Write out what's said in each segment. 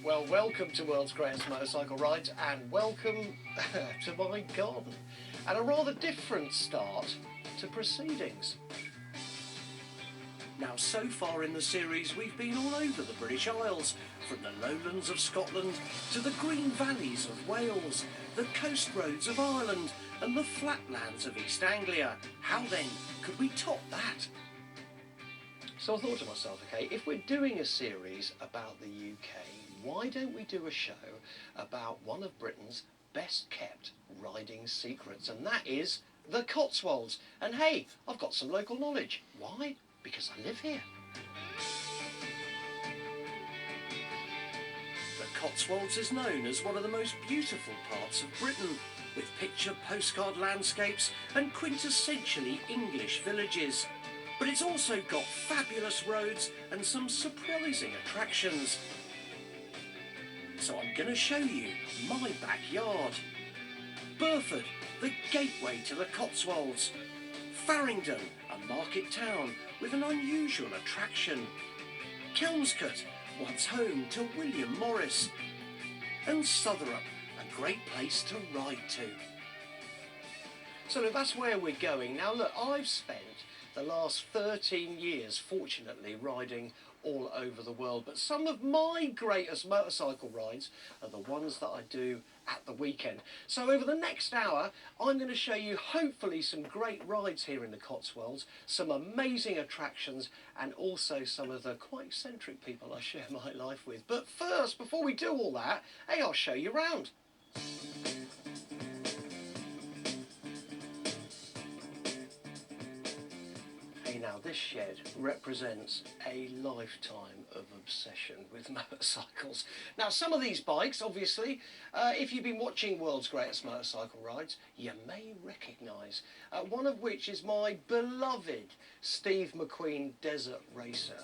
Well, welcome to World's Greatest Motorcycle Rides and welcome to my garden. And a rather different start to proceedings. Now, so far in the series, we've been all over the British Isles, from the lowlands of Scotland to the green valleys of Wales, the coast roads of Ireland and the flatlands of East Anglia. How then could we top that? So I thought to myself, okay, if we're doing a series about the UK, why don't we do a show about one of Britain's best kept riding secrets, and that is the Cotswolds. And hey, I've got some local knowledge. Why? Because I live here. The Cotswolds is known as one of the most beautiful parts of Britain, with picture postcard landscapes and quintessentially English villages. But it's also got fabulous roads and some surprising attractions. So I'm going to show you my backyard. Burford, the gateway to the Cotswolds. Farringdon, a market town with an unusual attraction. Kelmscott, once home to William Morris. And Southwark, a great place to ride to. So look, that's where we're going. Now look, I've spent the last 13 years, fortunately, riding all over the world. But some of my greatest motorcycle rides are the ones that I do at the weekend. So over the next hour, I'm going to show you hopefully some great rides here in the Cotswolds, some amazing attractions, and also some of the quite eccentric people I share my life with. But first, before we do all that, hey, I'll show you around. Now, this shed represents a lifetime of obsession with motorcycles. Now, some of these bikes, obviously, if you've been watching World's Greatest Motorcycle Rides, you may recognise. One of which is my beloved Steve McQueen Desert Racer.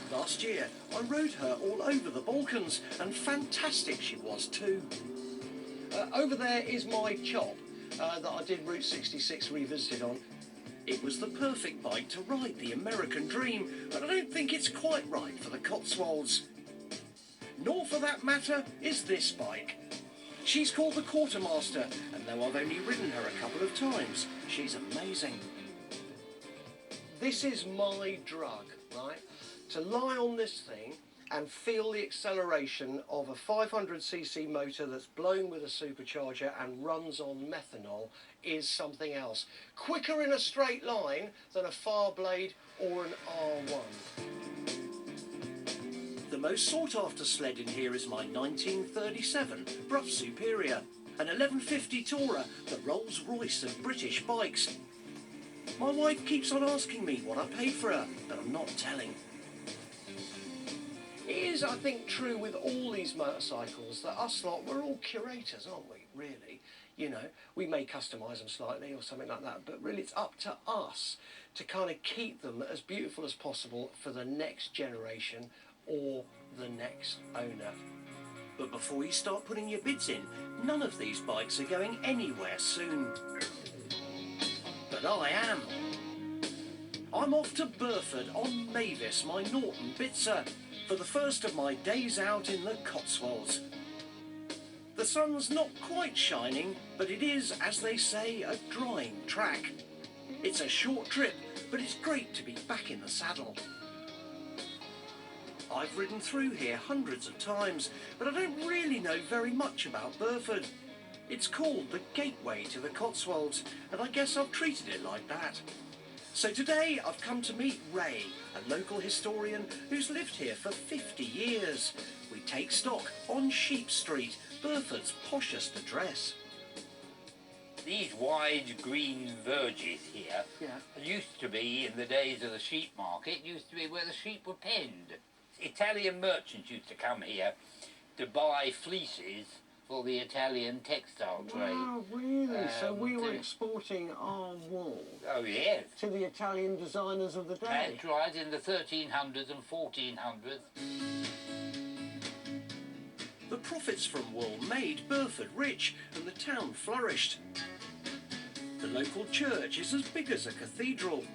Last year, I rode her all over the Balkans, and fantastic she was too. Over there is my Chop. That I did Route 66 Revisited on. It was the perfect bike to ride the American dream, but I don't think it's quite right for the Cotswolds. Nor, for that matter, is this bike. She's called the Quartermaster, and though I've only ridden her a couple of times, she's amazing. This is my drug, right? To lie on this thing and feel the acceleration of a 500cc motor that's blown with a supercharger and runs on methanol is something else. Quicker in a straight line than a Farblade or an R1. The most sought after sled in here is my 1937 Brough Superior, an 1150 Tourer, the Rolls Royce of British bikes. My wife keeps on asking me what I paid for her, but I'm not telling. It is, I think, true with all these motorcycles that us lot, we're all curators, aren't we, really? You know, we may customise them slightly or something like that, but really it's up to us to kind of keep them as beautiful as possible for the next generation or the next owner. But before you start putting your bids in, none of these bikes are going anywhere soon. But I am. I'm off to Burford on Mavis, my Norton Bitzer, for the first of my days out in the Cotswolds. The sun's not quite shining, but it is, as they say, a drying track. It's a short trip, but it's great to be back in the saddle. I've ridden through here hundreds of times, but I don't really know very much about Burford. It's called the gateway to the Cotswolds, and I guess I've treated it like that. So today I've come to meet Ray, a local historian who's lived here for 50 years. We take stock on Sheep Street, Burford's poshest address. These wide green verges here used to be, in the days of the sheep market, used to be where the sheep were penned. Italian merchants used to come here to buy fleeces for the Italian textile trade. Wow, really? So we were exporting our wool to the Italian designers of the day? That's right, in the 1300s and 1400s. The profits from wool made Burford rich and the town flourished. The local church is as big as a cathedral.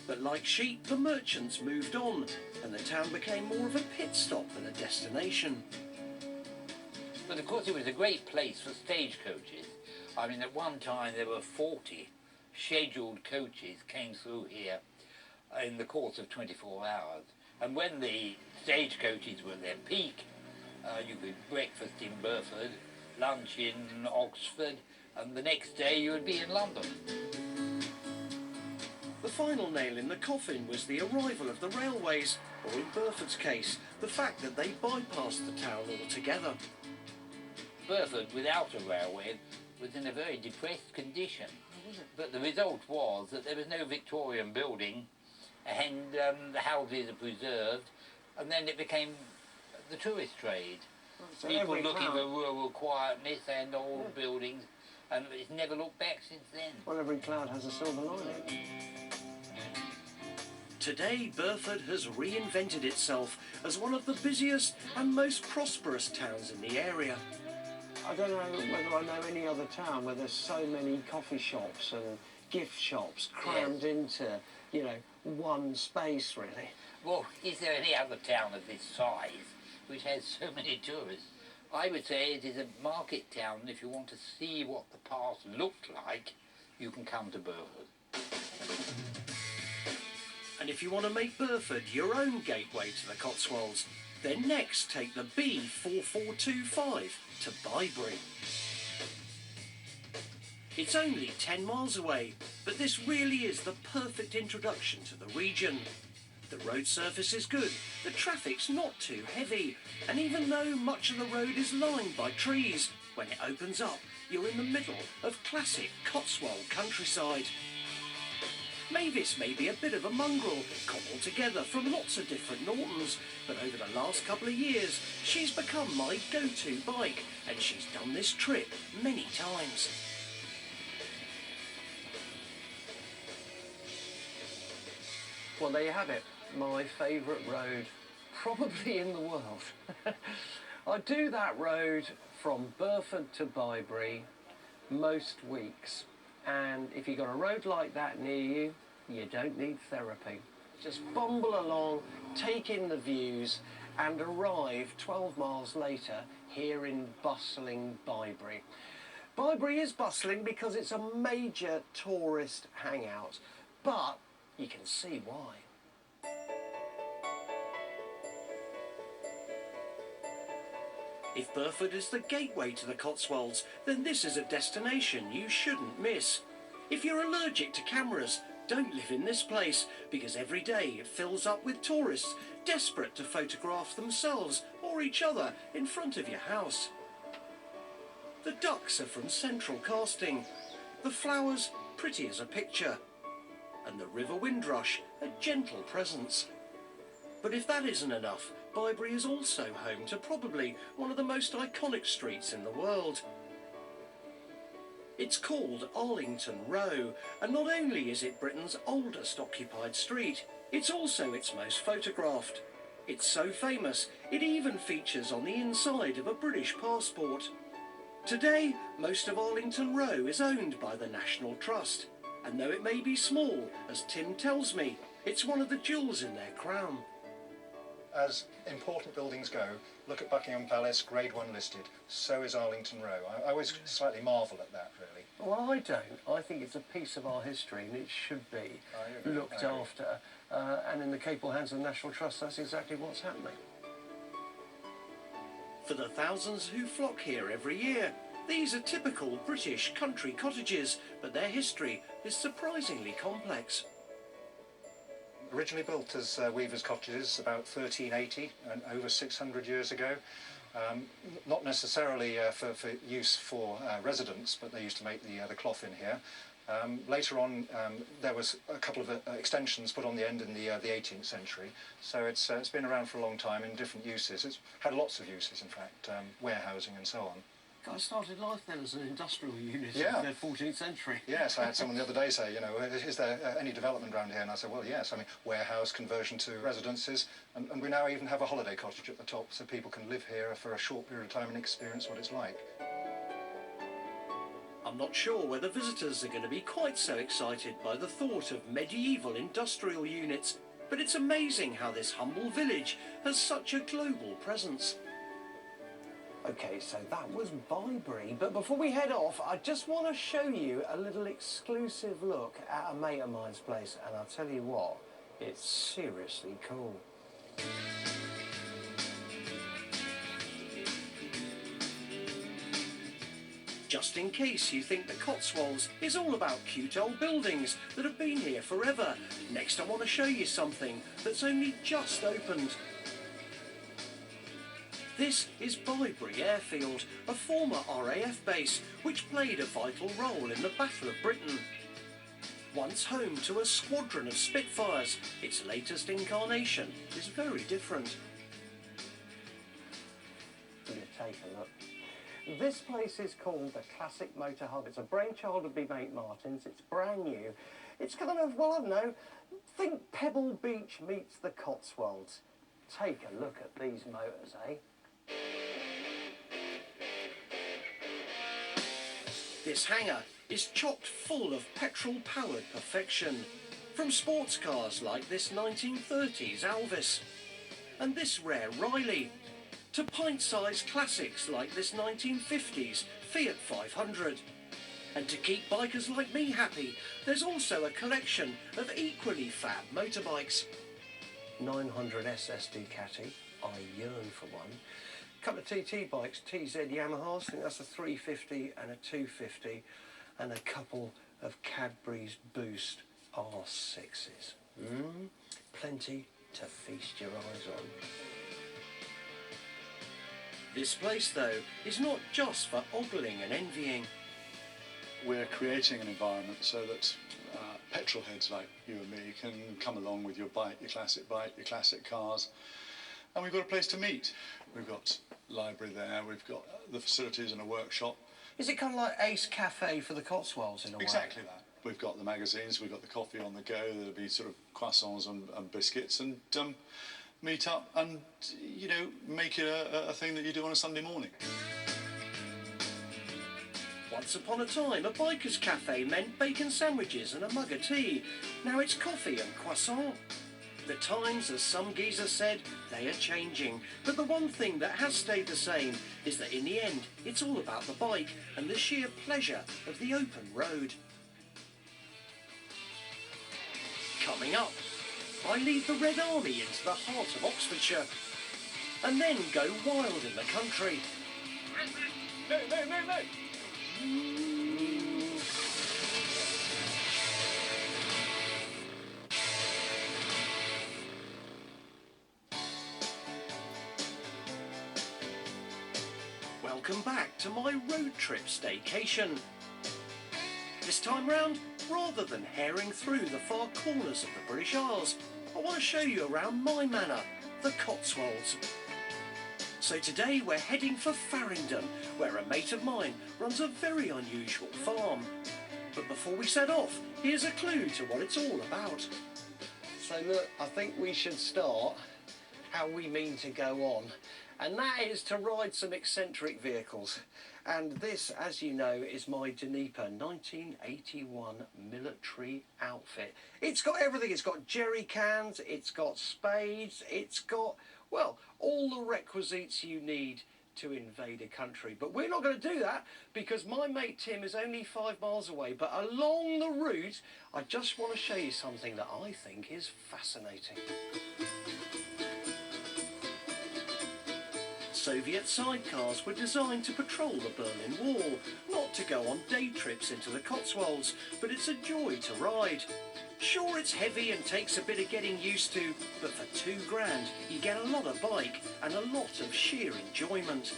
But like sheep, the merchants moved on, and the town became more of a pit stop than a destination. But of course it was a great place for stagecoaches. I mean, at one time there were 40 scheduled coaches came through here in the course of 24 hours. And when the stagecoaches were at their peak, you could breakfast in Burford, lunch in Oxford, and the next day you would be in London. The final nail in the coffin was the arrival of the railways, or in Burford's case, the fact that they bypassed the town altogether. Burford, without a railway, was in a very depressed condition. But the result was that there was no Victorian building, and the houses are preserved, and then it became the tourist trade. So People looking for rural quietness and old buildings, and it's never looked back since then. Well, every cloud has a silver lining. Today, Burford has reinvented itself as one of the busiest and most prosperous towns in the area. I don't know whether I know any other town where there's so many coffee shops and gift shops crammed into, you know, one space, really. Well, is there any other town of this size which has so many tourists? I would say it is a market town. If you want to see what the past looked like, you can come to Burford. And if you want to make Burford your own gateway to the Cotswolds, then next take the B4425 to Bybury. It's only 10 miles away, but this really is the perfect introduction to the region. The road surface is good, the traffic's not too heavy, and even though much of the road is lined by trees, when it opens up, you're in the middle of classic Cotswold countryside. Mavis may be a bit of a mongrel, cobbled together from lots of different Nortons, but over the last couple of years, she's become my go-to bike, and she's done this trip many times. Well, there you have it. My favourite road, probably in the world. I do that road from Burford to Bybury most weeks. And if you've got a road like that near you, you don't need therapy. Just bumble along, take in the views, and arrive 12 miles later here in bustling Bybury. Bybury is bustling because it's a major tourist hangout, but you can see why. If Burford is the gateway to the Cotswolds, then this is a destination you shouldn't miss. If you're allergic to cameras, don't live in this place, because every day it fills up with tourists desperate to photograph themselves or each other in front of your house. The ducks are from central casting, the flowers pretty as a picture, and the River Windrush a gentle presence. But if that isn't enough, Bybury is also home to probably one of the most iconic streets in the world. It's called Arlington Row, and not only is it Britain's oldest occupied street, it's also its most photographed. It's so famous, it even features on the inside of a British passport. Today, most of Arlington Row is owned by the National Trust, and though it may be small, as Tim tells me, it's one of the jewels in their crown. As important buildings go, look at Buckingham Palace, Grade 1 listed. So is Arlington Row. I always slightly marvel at that, really. Well, I don't. I think it's a piece of our history and it should be looked after. And in the capable hands of the National Trust, that's exactly what's happening. For the thousands who flock here every year, these are typical British country cottages, but their history is surprisingly complex. Originally built as weavers' cottages about 1380 and over 600 years ago. Not necessarily for use for residents, but they used to make the cloth in here. Later on, there was a couple of extensions put on the end in the 18th century. So it's been around for a long time in different uses. It's had lots of uses, in fact, warehousing and so on. I started life then as an industrial unit Yeah. in the 14th century. Yes, I had someone the other day say, you know, is there any development around here? And I said, well, yes, I mean, warehouse, conversion to residences, and we now even have a holiday cottage at the top so people can live here for a short period of time and experience what it's like. I'm not sure whether visitors are going to be quite so excited by the thought of medieval industrial units, but it's amazing how this humble village has such a global presence. Okay, so that was Bybury, but before we head off, I just want to show you a little exclusive look at a mate of mine's place, and I'll tell you what, it's seriously cool. Just in case you think the Cotswolds is all about cute old buildings that have been here forever, next I want to show you something that's only just opened. This is Bybury Airfield, a former RAF base which played a vital role in the Battle of Britain. Once home to a squadron of Spitfires, its latest incarnation is very different. You take a look. This place is called the Classic Motor Hub. It's a brainchild of my mate Martin's. It's brand new. It's kind of, well, I don't know, think Pebble Beach meets the Cotswolds. Take a look at these motors, eh? This hangar is chock full of petrol-powered perfection, from sports cars like this 1930s Alvis, and this rare Riley, to pint-sized classics like this 1950s Fiat 500. And to keep bikers like me happy, there's also a collection of equally fab motorbikes. 900 SS Ducati, I yearn for one. Couple of TT bikes, TZ Yamahas, I think that's a 350 and a 250, and a couple of Cadbury's Boost R6s. Plenty to feast your eyes on. This place, though, is not just for ogling and envying. We're creating an environment so that petrol heads like you and me can come along with your bike, your classic cars, and we've got a place to meet. We've got library there, we've got the facilities and a workshop. Is it kind of like Ace Cafe for the Cotswolds in a way? Exactly that. We've got the magazines, we've got the coffee on the go, there'll be sort of croissants and biscuits, and meet up and, you know, make it a thing that you do on a Sunday morning. Once upon a time, a biker's cafe meant bacon sandwiches and a mug of tea. Now it's coffee and croissant. The times, as some geezer said, they are changing. But the one thing that has stayed the same is that in the end, it's all about the bike and the sheer pleasure of the open road. Coming up, I lead the Red Army into the heart of Oxfordshire and then go wild in the country. No, no, no, no! Welcome back to my road trip staycation. This time round, rather than herring through the far corners of the British Isles, I want to show you around my manor, the Cotswolds. So today we're heading for Farringdon, where a mate of mine runs a very unusual farm. But before we set off, here's a clue to what it's all about. So look, I think we should start how we mean to go on, and that is to ride some eccentric vehicles. And this, as you know, is my Dnieper 1981 military outfit. It's got everything. It's got jerry cans, it's got spades, it's got, well, all the requisites you need to invade a country. But we're not going to do that because my mate Tim is only 5 miles away. But along the route, I just want to show you something that I think is fascinating. Soviet sidecars were designed to patrol the Berlin Wall, not to go on day trips into the Cotswolds, but it's a joy to ride. Sure, it's heavy and takes a bit of getting used to, but for £2,000 you get a lot of bike and a lot of sheer enjoyment.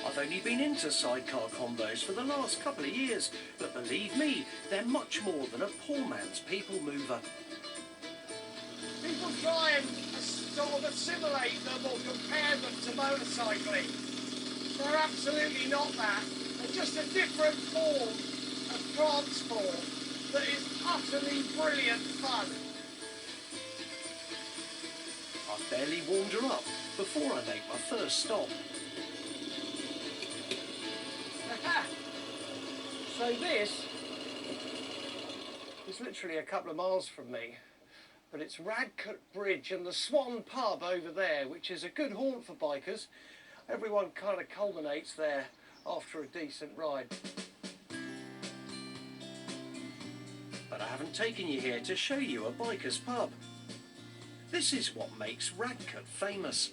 I've only been into sidecar combos for the last couple of years, but believe me, they're much more than a poor man's people mover. People try and sort of assimilate them or compare them to motorcycling. They're absolutely not that. They're just a different form of transport that is utterly brilliant fun. I've barely warmed her up before I make my first stop. So this is literally a couple of miles from me, but it's Radcott Bridge and the Swan pub over there, which is a good haunt for bikers. Everyone kind of culminates there after a decent ride. But I haven't taken you here to show you a biker's pub. This is what makes Radcott famous.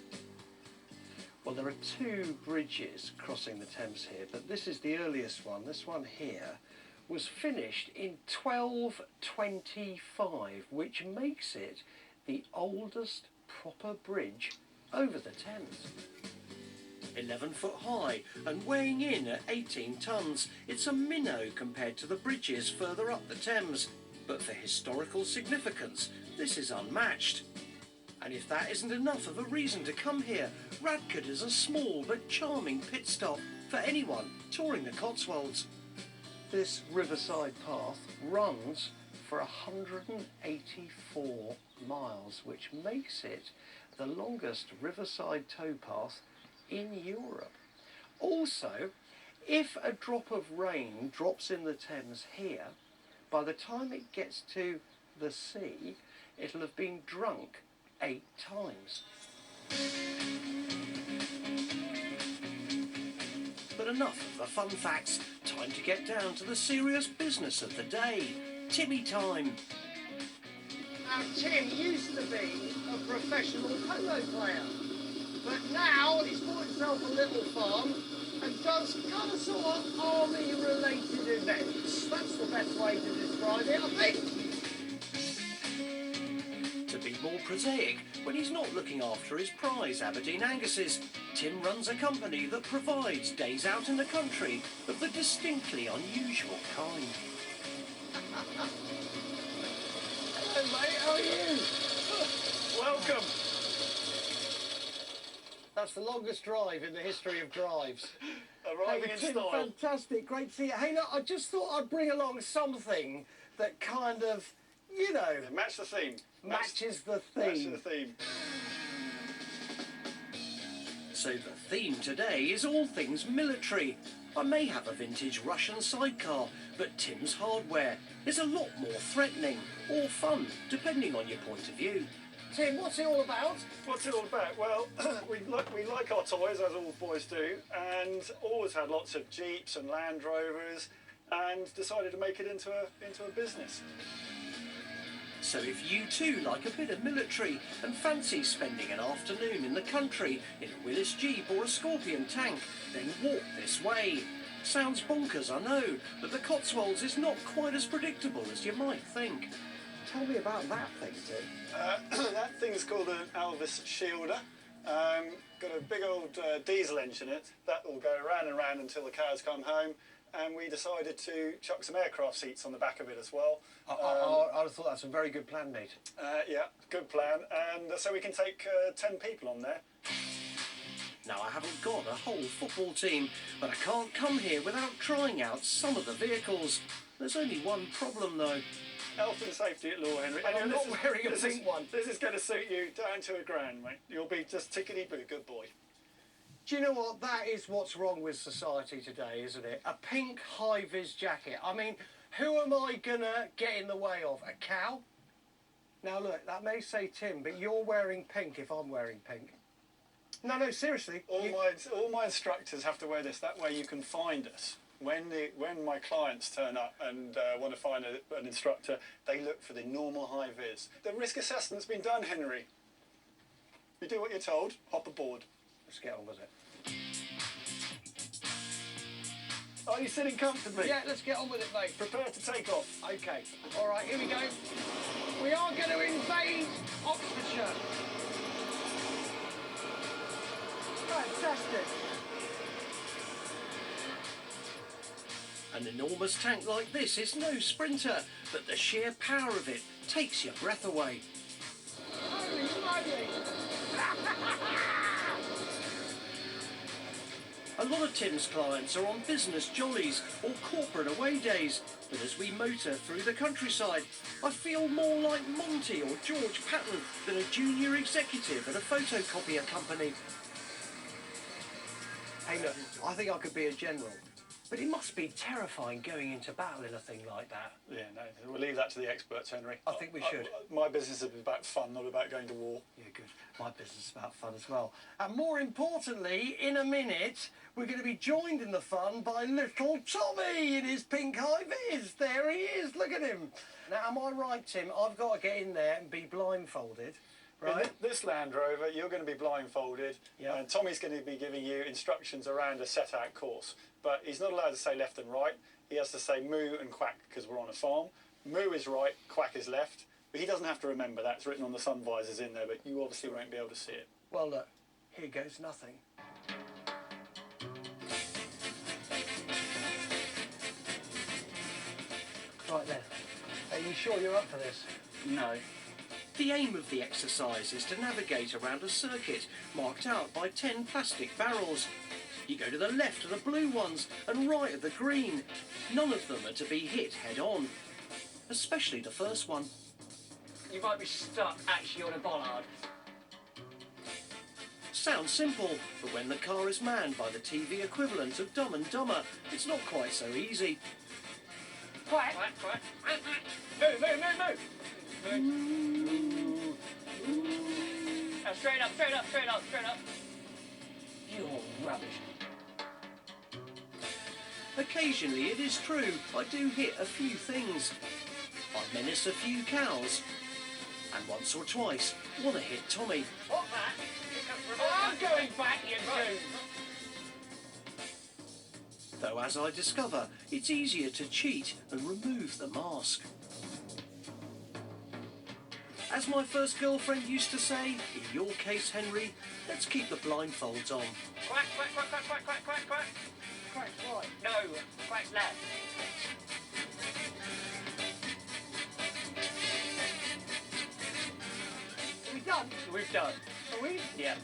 Well, there are two bridges crossing the Thames here, but this is the earliest one. This one here was finished in 1225, which makes it the oldest proper bridge over the Thames. 11 foot high and weighing in at 18 tonnes, it's a minnow compared to the bridges further up the Thames. But for historical significance, this is unmatched. And if that isn't enough of a reason to come here, Radcott is a small but charming pit stop for anyone touring the Cotswolds. This riverside path runs for 184 miles, which makes it the longest riverside towpath in Europe. Also, if a drop of rain drops in the Thames here, by the time it gets to the sea, it'll have been drunk 8 times. But enough of the fun facts. Time to get down to the serious business of the day. Timmy time. Now, Tim used to be a professional polo player, but now he's bought himself a little farm and does kind of sort of army-related events. That's the best way to describe it, I think. To be more prosaic, when he's not looking after his prize Aberdeen Angus's, Tim runs a company that provides days out in the country of the distinctly unusual kind. Hello, mate, how are you? Welcome. That's the longest drive in the history of drives. Arriving Hey, in Tim, style. fantastic, great to see you. Hey, look, I just thought I'd bring along something that kind of, you know, Match the theme. matches the Match theme. the theme. So the theme today is all things military. I may have a vintage Russian sidecar, but Tim's hardware is a lot more threatening or fun, depending on your point of view. Tim, what's it all about? What's it all about? Well, we like our toys, as all boys do, and always had lots of Jeeps and Land Rovers, and decided to make it into a business. So if you too like a bit of military and fancy spending an afternoon in the country in a Willis Jeep or a Scorpion tank, then walk this way. Sounds bonkers, I know, but the Cotswolds is not quite as predictable as you might think. Tell me about that thing, Tim. That thing's called an Alvis Shielder. Got a big old diesel engine in it. That will go round and round until the cows come home. And we decided to chuck some aircraft seats on the back of it as well. I'd have thought that's a very good plan, mate. Yeah, good plan. And so we can take 10 people on there. Now, I haven't got a whole football team, but I can't come here without trying out some of the vehicles. There's only one problem, though. Health and safety at law, Henry. And I'm not wearing a pink one. This is going to suit you down to a grand, mate. You'll be just tickety-boo, good boy. Do you know what? That is what's wrong with society today, isn't it? A pink high-vis jacket. I mean, who am I gonna get in the way of? A cow? Now look, that may say Tim, but you're wearing pink if I'm wearing pink. No, seriously. All my instructors have to wear this. That way you can find us. When my clients turn up and want to find an instructor, they look for the normal high-vis. The risk assessment's been done, Henry. You do what you're told, hop aboard. Let's get on with it. Are you sitting comfortably? Yeah, let's get on with it, mate. Prepare to take off. Okay. All right, here we go. We are going to invade Oxfordshire. Fantastic. An enormous tank like this is no sprinter, but the sheer power of it takes your breath away. Holy moly. A lot of Tim's clients are on business jollies or corporate away days, but as we motor through the countryside, I feel more like Monty or George Patton than a junior executive at a photocopier company. Hey, look, I think I could be a general. But it must be terrifying going into battle in a thing like that. Yeah, no, we'll leave that to the experts, Henry. I think we should. My business is about fun, not about going to war. Yeah, good. My business is about fun as well. And more importantly, in a minute, we're going to be joined in the fun by little Tommy in his pink high vis. There he is, look at him. Now, am I right, Tim? I've got to get in there and be blindfolded, right? In this Land Rover, you're going to be blindfolded, Yeah. and Tommy's going to be giving you instructions around a set-out course. But he's not allowed to say left and right. He has to say moo and quack because we're on a farm. Moo is right, quack is left. But he doesn't have to remember that. It's written on the sun visors in there, but you obviously won't be able to see it. Well, look, here goes nothing. Right then. Are you sure you're up for this? No. The aim of the exercise is to navigate around a circuit marked out by 10 plastic barrels. You go to the left of the blue ones and right of the green. None of them are to be hit head on, especially the first one. You might be stuck actually on a bollard. Sounds simple, but when the car is manned by the TV equivalent of Dumb and Dumber, it's not quite so easy. Quack, quack, quack. Move, move, move, move. Now straight up, straight up, straight up, straight up. You're rubbish. Occasionally, it is true, I do hit a few things. I menace a few cows. And once or twice, want to hit Tommy. What, that? I'm going back, you goon. Though as I discover, it's easier to cheat and remove the mask. As my first girlfriend used to say, in your case, Henry, let's keep the blindfolds on. Quack, quack, quack, quack, quack, quack, quack, quack. Quack right. No, quack left. Are we done? We've done. Are we? Yeah.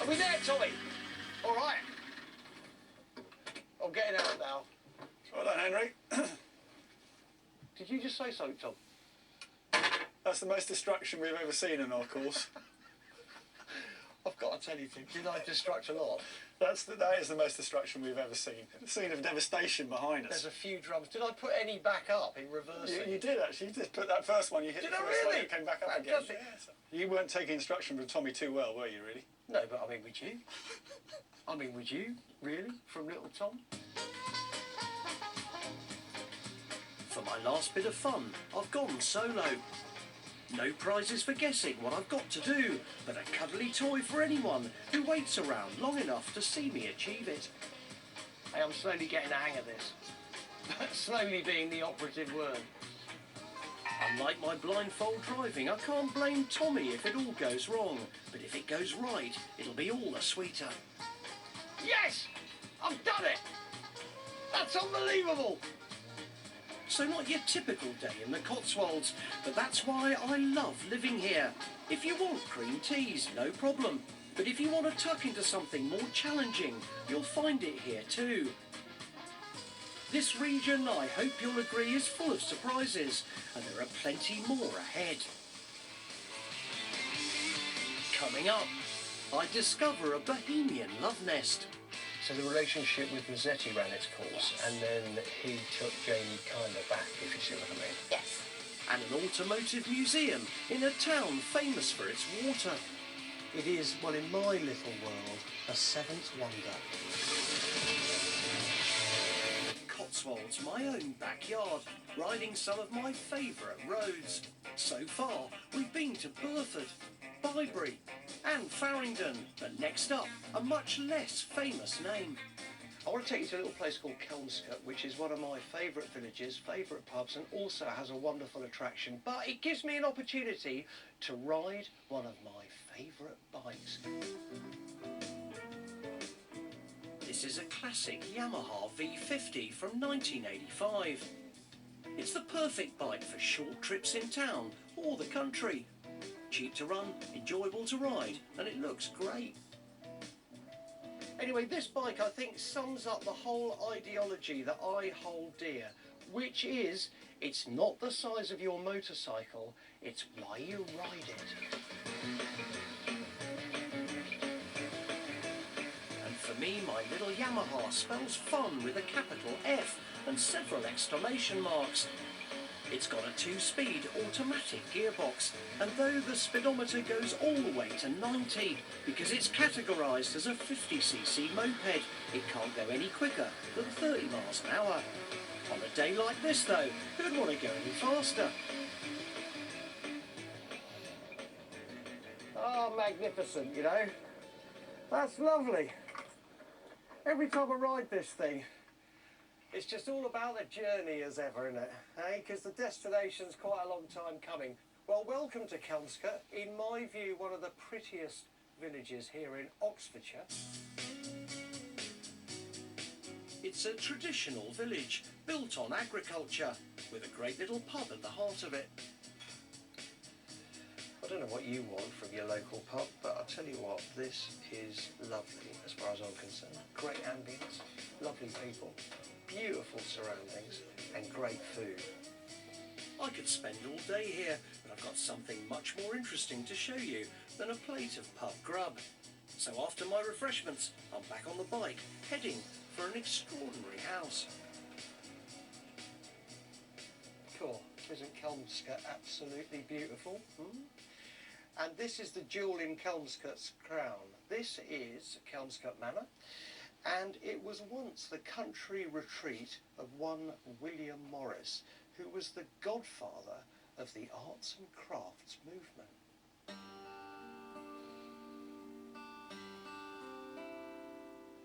Are we there, Tommy? All right. I'm getting out now. Well done, Henry. Did you just say something, Tom? That's the most destruction we've ever seen in our course. I've got to tell you, Tim, did I destruct a lot? That is the most destruction we've ever seen. The scene of devastation behind us. There's a few drums. Did I put any back up in reversing? You did actually. You just put that first one. You hit Did the I first one. really? It came back up Fantastic. again. Yeah, so you weren't taking instruction from Tommy too well, were you? Really? No, but I mean, would you? I mean, would you? Really? From little Tom? For my last bit of fun, I've gone solo. No prizes for guessing what I've got to do, but a cuddly toy for anyone who waits around long enough to see me achieve it. Hey, I'm slowly getting the hang of this. Slowly being the operative word. Unlike my blindfold driving, I can't blame Tommy if it all goes wrong, but if it goes right, it'll be all the sweeter. Yes! I've done it! That's unbelievable! So not your typical day in the Cotswolds, but that's why I love living here. If you want cream teas, no problem. But if you want to tuck into something more challenging, you'll find it here too. This region, I hope you'll agree, is full of surprises, and there are plenty more ahead. Coming up, I discover a bohemian love nest. So the relationship with Mazzetti ran its course, and then he took Jamie kind of back, if you see what I mean. Yes. And an automotive museum in a town famous for its water. It is, well, in my little world, a seventh wonder. Cotswolds, my own backyard, riding some of my favourite roads. So far, we've been to Burford, Bybury and Farringdon, but next up, a much less famous name. I want to take you to a little place called Kelmscott, which is one of my favourite villages, favourite pubs, and also has a wonderful attraction. But it gives me an opportunity to ride one of my favourite bikes. This is a classic Yamaha V50 from 1985. It's the perfect bike for short trips in town or the country. Cheap to run, enjoyable to ride, and it looks great. Anyway, this bike, I think, sums up the whole ideology that I hold dear, which is, it's not the size of your motorcycle, it's why you ride it. And For me, my little Yamaha spells fun with a capital F and several exclamation marks. It's got a 2-speed automatic gearbox, and though the speedometer goes all the way to 90, because it's categorised as a 50cc moped, it can't go any quicker than 30 miles an hour. On a day like this though, who'd want to go any faster? Oh, magnificent, you know. That's lovely. Every time I ride this thing, it's just all about the journey as ever, isn't it? Hey, because the destination's quite a long time coming. Well, welcome to Kelmscott. In my view, one of the prettiest villages here in Oxfordshire. It's a traditional village built on agriculture with a great little pub at the heart of it. I don't know what you want from your local pub, but I'll tell you what, this is lovely as far as I'm concerned. Great ambience, lovely people, beautiful surroundings and great food. I could spend all day here, but I've got something much more interesting to show you than a plate of pub grub. So after my refreshments, I'm back on the bike, heading for an extraordinary house. Cool. Isn't Kelmscott absolutely beautiful? And this is the jewel in Kelmscott's crown. This is Kelmscott Manor, and it was once the country retreat of one William Morris, who was the godfather of the arts and crafts movement.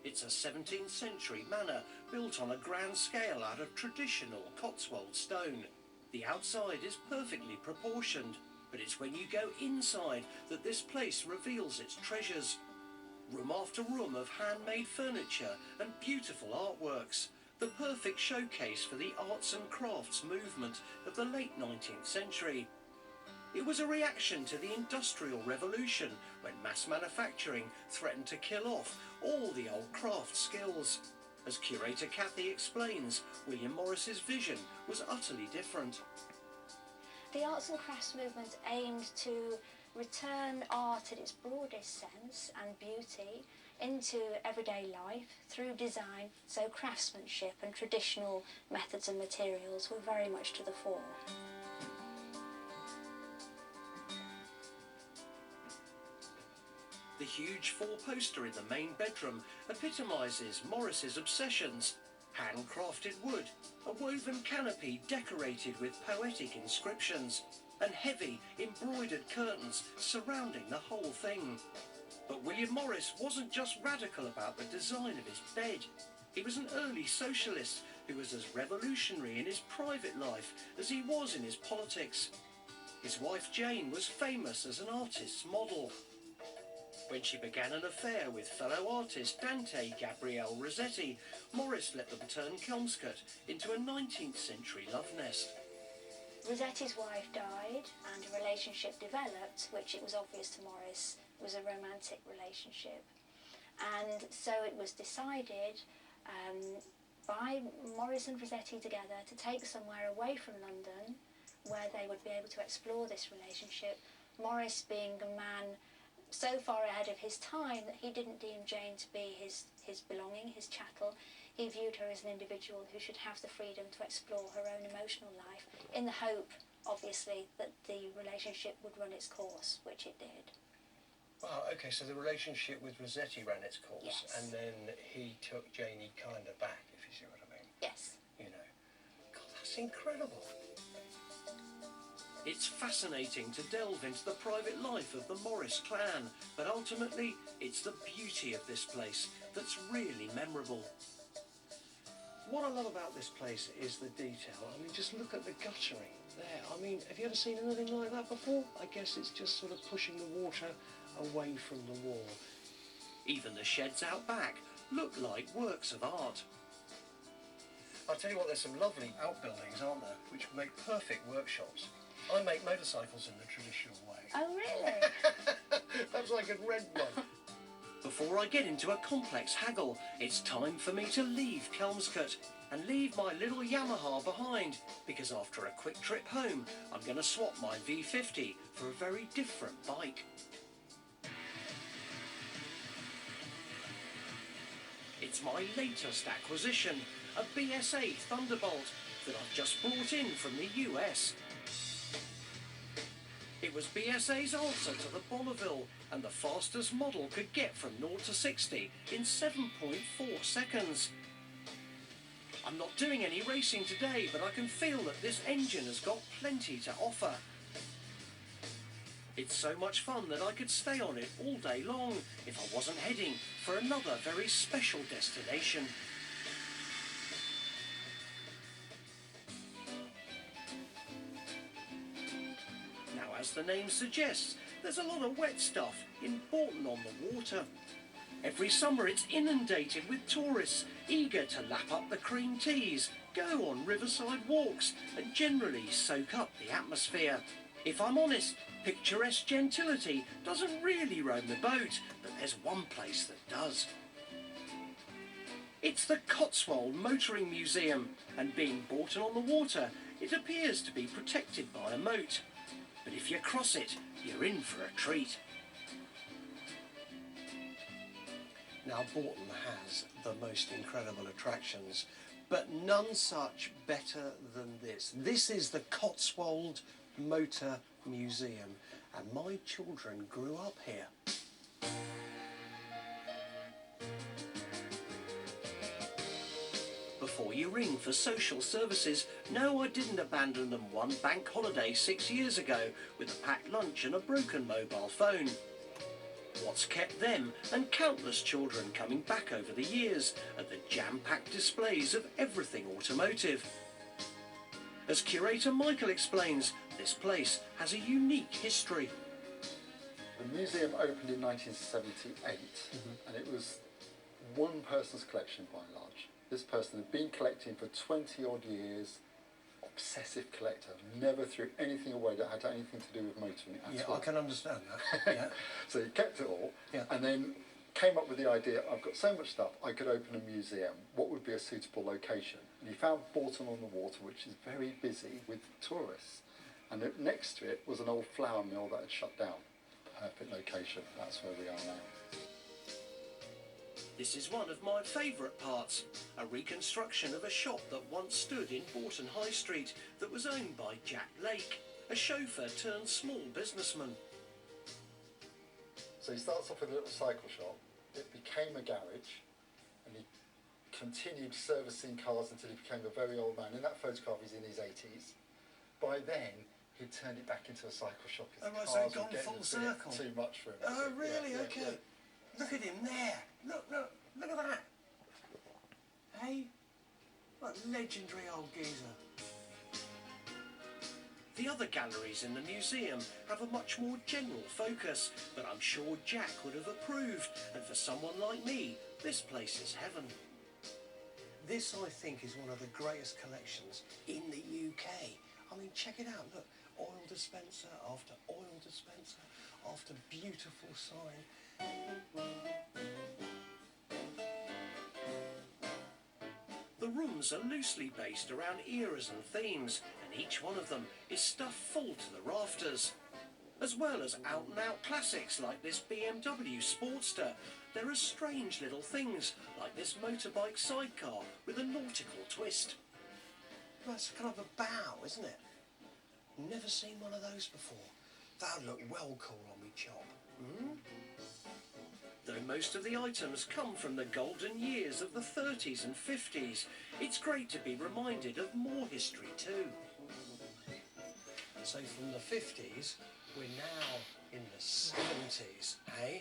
It's a 17th century manor built on a grand scale out of traditional Cotswold stone. The outside is perfectly proportioned, but it's when you go inside that this place reveals its treasures. Room after room of handmade furniture and beautiful artworks, the perfect showcase for the arts and crafts movement of the late 19th century. It was a reaction to the Industrial Revolution when mass manufacturing threatened to kill off all the old craft skills. As curator Kathy explains, William Morris's vision was utterly different. The arts and crafts movement aimed to return art in its broadest sense and beauty into everyday life through design, so craftsmanship and traditional methods and materials were very much to the fore. The huge four-poster in the main bedroom epitomises Morris's obsessions. Handcrafted wood, a woven canopy decorated with poetic inscriptions, and heavy embroidered curtains surrounding the whole thing. But William Morris wasn't just radical about the design of his bed. He was an early socialist who was as revolutionary in his private life as he was in his politics. His wife Jane was famous as an artist's model. When she began an affair with fellow artist Dante Gabriele Rossetti, Morris let them turn Kelmscott into a 19th century love nest. Rossetti's wife died and a relationship developed, which it was obvious to Morris was a romantic relationship. And so it was decided by Morris and Rossetti together to take somewhere away from London where they would be able to explore this relationship. Morris being a man so far ahead of his time that he didn't deem Jane to be his belonging, his chattel. He viewed her as an individual who should have the freedom to explore her own emotional life, in the hope, obviously, that the relationship would run its course, which it did. Wow, okay, so the relationship with Rossetti ran its course, yes. And then he took Janie kind of back, if you see what I mean. Yes. You know, God, that's incredible. It's fascinating to delve into the private life of the Morris clan, but ultimately, it's the beauty of this place that's really memorable. What I love about this place is the detail. I mean, just look at the guttering there. I mean, have you ever seen anything like that before? I guess it's just sort of pushing the water away from the wall. Even the sheds out back look like works of art. I'll tell you what, there's some lovely outbuildings, aren't there, which make perfect workshops. I make motorcycles in the traditional way. Oh, really? Perhaps I could rent one. Before I get into a complex haggle, it's time for me to leave Kelmscott and leave my little Yamaha behind, because after a quick trip home, I'm going to swap my V50 for a very different bike. It's my latest acquisition, a BSA Thunderbolt that I've just brought in from the US. It was BSA's answer to the Bonneville, and the fastest model could get from 0 to 60 in 7.4 seconds. I'm not doing any racing today, but I can feel that this engine has got plenty to offer. It's so much fun that I could stay on it all day long if I wasn't heading for another very special destination. Now, as the name suggests, there's a lot of wet stuff in Bourton on the water. Every summer it's inundated with tourists eager to lap up the cream teas, go on riverside walks and generally soak up the atmosphere. If I'm honest, picturesque gentility doesn't really roam the boat, but there's one place that does. It's the Cotswold Motoring Museum, and being Bourton on the water, it appears to be protected by a moat. But if you cross it, you're in for a treat. Now, Bourton has the most incredible attractions, but none such better than this. This is the Cotswold Motor Museum, and my children grew up here. Before you ring for social services, no, I didn't abandon them one bank holiday 6 years ago with a packed lunch and a broken mobile phone. What's kept them and countless children coming back over the years are the jam-packed displays of everything automotive. As curator Michael explains, this place has a unique history. The museum opened in 1978 and it was one person's collection by and large. This person had been collecting for 20 odd years, obsessive collector, never threw anything away that had anything to do with motoring at all. I can understand that. Yeah. So he kept it all, Yeah. and then came up with the idea, I've got so much stuff, I could open a museum. What would be a suitable location? And he found Bourton on the Water, which is very busy with tourists. And next to it was an old flour mill that had shut down. Perfect location, that's where we are now. This is one of my favourite parts, a reconstruction of a shop that once stood in Bourton High Street that was owned by Jack Lake, a chauffeur turned small businessman. So he starts off with a little cycle shop, it became a garage, and he continued servicing cars until he became a very old man. In that photograph he's in his 80s. By then he'd turned it back into a cycle shop. His Oh, right, so cars he'd gone were getting full a bit circle. too much for him. Oh, really? Yeah, Okay. yeah. Look at him there. Look at that. Hey? What a legendary old geezer. The other galleries in the museum have a much more general focus, but I'm sure Jack would have approved, and for someone like me, this place is heaven. This, I think, is one of the greatest collections in the UK. I mean, check it out, look, oil dispenser after oil dispenser after beautiful sign. The rooms are loosely based around eras and themes, and each one of them is stuffed full to the rafters. As well as out-and-out classics like this BMW Sportster, there are strange little things like this motorbike sidecar with a nautical twist. That's kind of a bow, isn't it? Never seen one of those before. That would look well cool on me chop. Though most of the items come from the golden years of the 30s and 50s, it's great to be reminded of more history too. So from the 50s, we're now in the 70s, eh?